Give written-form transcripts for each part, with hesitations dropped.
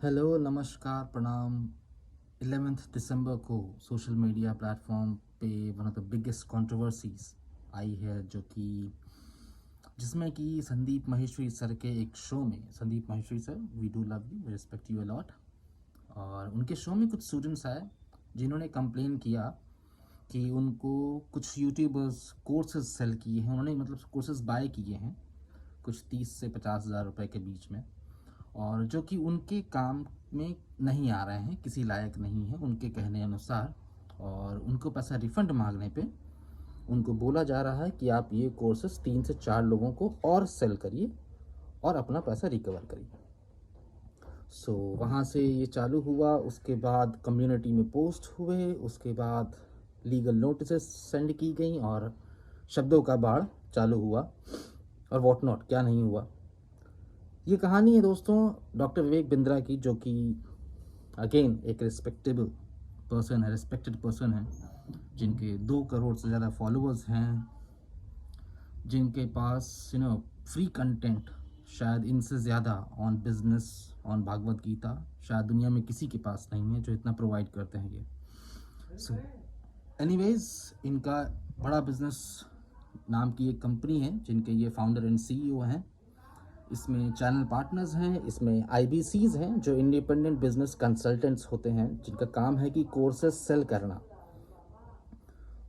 Hello, नमस्कार, प्रणाम। 11th दिसंबर को सोशल मीडिया प्लेटफॉर्म पे one of the biggest controversies आई है, जो कि जिसमें कि संदीप माहेश्वरी सर के एक शो में, Sandeep Maheshwari sir, we do love you, we respect you a lot, और उनके शो में कुछ स्टूडेंट्स आए जिन्होंने कंप्लेन किया कि उनको कुछ यूट्यूबर्स कोर्सेज सेल किए हैं, उन्होंने मतलब कोर्सेज बाय किए हैं कुछ 30 से 50 हज़ार रुपये के बीच में, और जो कि उनके काम में नहीं आ रहे हैं, किसी लायक नहीं है उनके कहने अनुसार, और उनको पैसा रिफ़ंड मांगने पे उनको बोला जा रहा है कि आप ये कोर्सेज 3 से 4 लोगों को और सेल करिए और अपना पैसा रिकवर करिए। सो वहाँ से ये चालू हुआ, उसके बाद कम्युनिटी में पोस्ट हुए, उसके बाद लीगल नोटिस सेंड की गई और शब्दों का बाढ़ चालू हुआ, और वॉट नॉट क्या नहीं हुआ। ये कहानी है दोस्तों डॉक्टर विवेक बिंद्रा की, जो कि अगेन एक रिस्पेक्टेबल पर्सन है, रिस्पेक्टेड पर्सन है, जिनके 2 करोड़ से ज़्यादा फॉलोअर्स हैं, जिनके पास फ्री कंटेंट शायद इनसे ज़्यादा on business, on Bhagwat Gita शायद दुनिया में किसी के पास नहीं है जो इतना प्रोवाइड करते हैं ये। सो एनीवेज, इनका बड़ा बिजनेस नाम की एक कंपनी है जिनके ये फाउंडर एंड सीईओ हैं। इसमें चैनल पार्टनर्स हैं, इसमें आईबीसीज हैं जो इंडिपेंडेंट बिजनेस कंसल्टेंट्स होते हैं, जिनका काम है कि कोर्सेज सेल करना।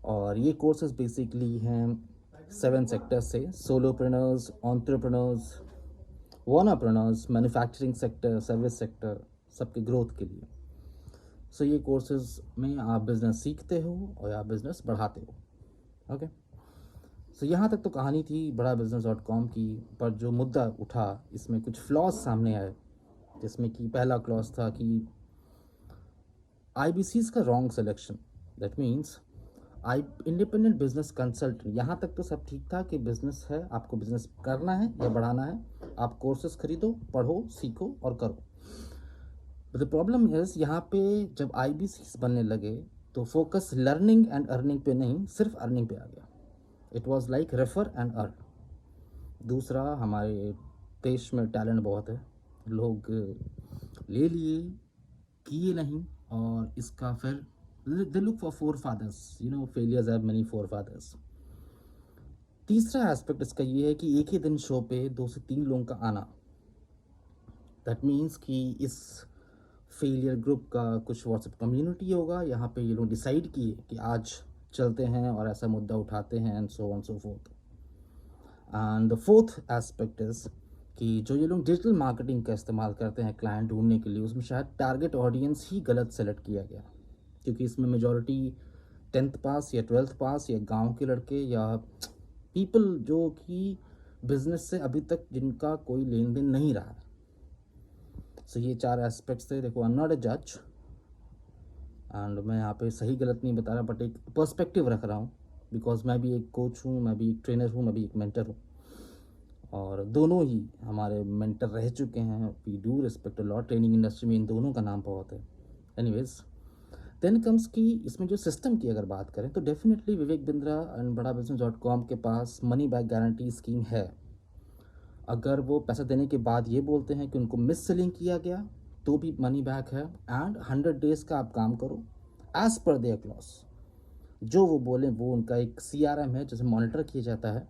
और ये कोर्सेज बेसिकली हैं 7 सेक्टर्स से: solopreneurs, entrepreneurs, wannapreneurs, manufacturing sector, service sector, सबके ग्रोथ के लिए। सो ये कोर्सेज में आप बिज़नेस सीखते हो और आप बिज़नेस बढ़ाते हो। ओके, सो यहाँ तक तो कहानी थी बड़ा बिजनेस.com की, पर जो मुद्दा उठा इसमें कुछ फ्लॉज सामने आए, जिसमें कि पहला क्लॉज था कि आईबीसीज का wrong selection. That means I independent business consultant, यहाँ तक तो सब ठीक था कि बिजनेस है, आपको बिजनेस करना है या बढ़ाना है, आप कोर्सेज खरीदो, पढ़ो, सीखो और करो। बट द प्रॉब्लम इज यहाँ पे जब आईबीसीज बनने लगे तो फोकस लर्निंग एंड अर्निंग पे नहीं, सिर्फ अर्निंग पे आ गया। It was like refer and earn. दूसरा, हमारे देश में टैलेंट बहुत है, लोग ले लिए, किए नहीं, और इसका फिर they look for four fathers, failures have many four fathers. तीसरा एस्पेक्ट इसका ये है कि एक ही दिन शो पे 2 से 3 लोगों का आना। दैट मीन्स कि इस फेलियर ग्रुप का कुछ व्हाट्सएप कम्युनिटी होगा, यहाँ पे ये लोग डिसाइड किए कि आज चलते हैं और ऐसा मुद्दा उठाते हैं, and so on so fourth. And the fourth aspect is कि जो ये लोग डिजिटल मार्केटिंग का इस्तेमाल करते हैं क्लाइंट ढूंढने के लिए, उसमें शायद टारगेट ऑडियंस ही गलत सेलेक्ट किया गया, क्योंकि इसमें मेजॉरिटी 10th पास या 12th पास या गांव के लड़के या पीपल जो कि बिजनेस से अभी तक जिनका कोई लेन देन नहीं रहा। सो ये 4 एस्पेक्ट्स थे। देखो, आई एम नॉट अ जज एंड मैं यहाँ पे सही गलत नहीं बता रहा, बट एक पर्सपेक्टिव रख रहा हूँ, बिकॉज मैं भी एक कोच हूँ, मैं भी एक ट्रेनर हूँ, मैं भी एक मेंटर हूँ, और दोनों ही हमारे मेंटर रह चुके हैं। We do respect a lot, training industry में इन दोनों का नाम बहुत है। एनीवेज, देन कम्स कि इसमें जो सिस्टम की अगर बात करें तो डेफिनेटली विवेक बिंद्रा एंड बड़ा बिजनेस.com के पास मनी बैक गारंटी स्कीम है। अगर वो पैसा देने के बाद ये बोलते हैं कि उनको मिस सेलिंग किया गया तो भी मनी बैक है, एंड 100 डेज़ का आप काम करो एज पर देयर क्लॉज। जो वो बोले, वो उनका एक CRM है जैसे मॉनिटर किया जाता है,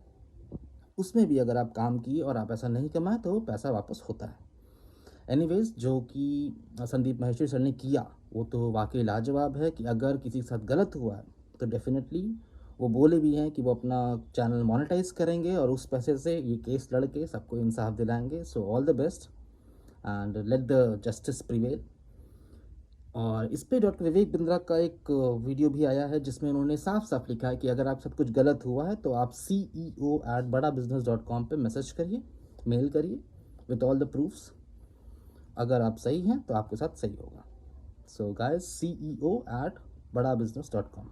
उसमें भी अगर आप काम किए और आप ऐसा नहीं कमाए तो पैसा वापस होता है। एनीवेज, जो कि संदीप माहेश्वरी सर ने किया वो तो वाकई लाजवाब है, कि अगर किसी के साथ गलत हुआ है तो डेफिनेटली वो बोले भी हैं कि वो अपना चैनल मोनेटाइज करेंगे और उस पैसे से ये केस लड़के सबको इंसाफ दिलाएंगे। So all the best and let the justice prevail. और इस पे डॉक्टर विवेक बिंद्रा का एक वीडियो भी आया है जिसमें उन्होंने साफ साफ लिखा है कि अगर आप सब कुछ गलत हुआ है तो आप CEO@badabusiness.com पे मैसेज करिए, मेल करिए विथ ऑल द प्रूफ्स। अगर आप सही हैं तो आपके साथ सही होगा। So guys, CEO@badabusiness.com।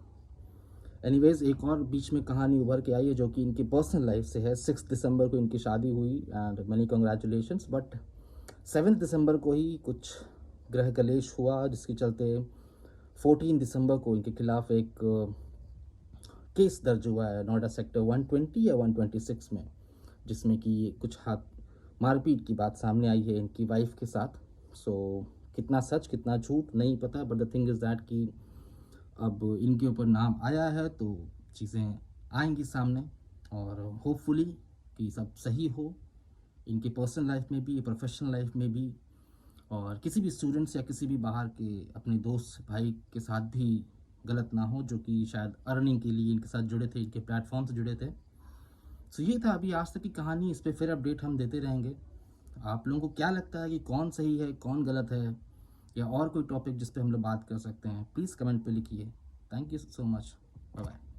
एनीवेज, एक और बीच में कहानी उभर के आई है जो कि इनकी पर्सनल लाइफ से है। 6 दिसंबर को इनकी शादी हुई एंड मनी कॉन्ग्रेचुलेशंस, बट 7 दिसंबर को ही कुछ ग्रह कलेश हुआ, जिसके चलते 14 दिसंबर को इनके खिलाफ एक केस दर्ज हुआ है नोएडा सेक्टर 120 या 126 में, जिसमें कि कुछ हाथ मारपीट की बात सामने आई है इनकी वाइफ के साथ। सो कितना सच कितना झूठ नहीं पता, but the thing is that कि अब इनके ऊपर नाम आया है तो चीज़ें आएंगी सामने, और होपफुली कि सब सही हो इनकी पर्सनल लाइफ में भी, प्रोफेशनल लाइफ में भी, और किसी भी स्टूडेंट्स या किसी भी बाहर के अपने दोस्त भाई के साथ भी गलत ना हो, जो कि शायद अर्निंग के लिए इनके साथ जुड़े थे, इनके प्लेटफॉर्म से जुड़े थे। सो ये था अभी आज तक की कहानी, इस पर फिर अपडेट हम देते रहेंगे। आप लोगों को क्या लगता है कि कौन सही है कौन गलत है, या और कोई टॉपिक जिस पे हम लोग बात कर सकते हैं, प्लीज़ कमेंट पे लिखिए। Thank you so much, bye bye.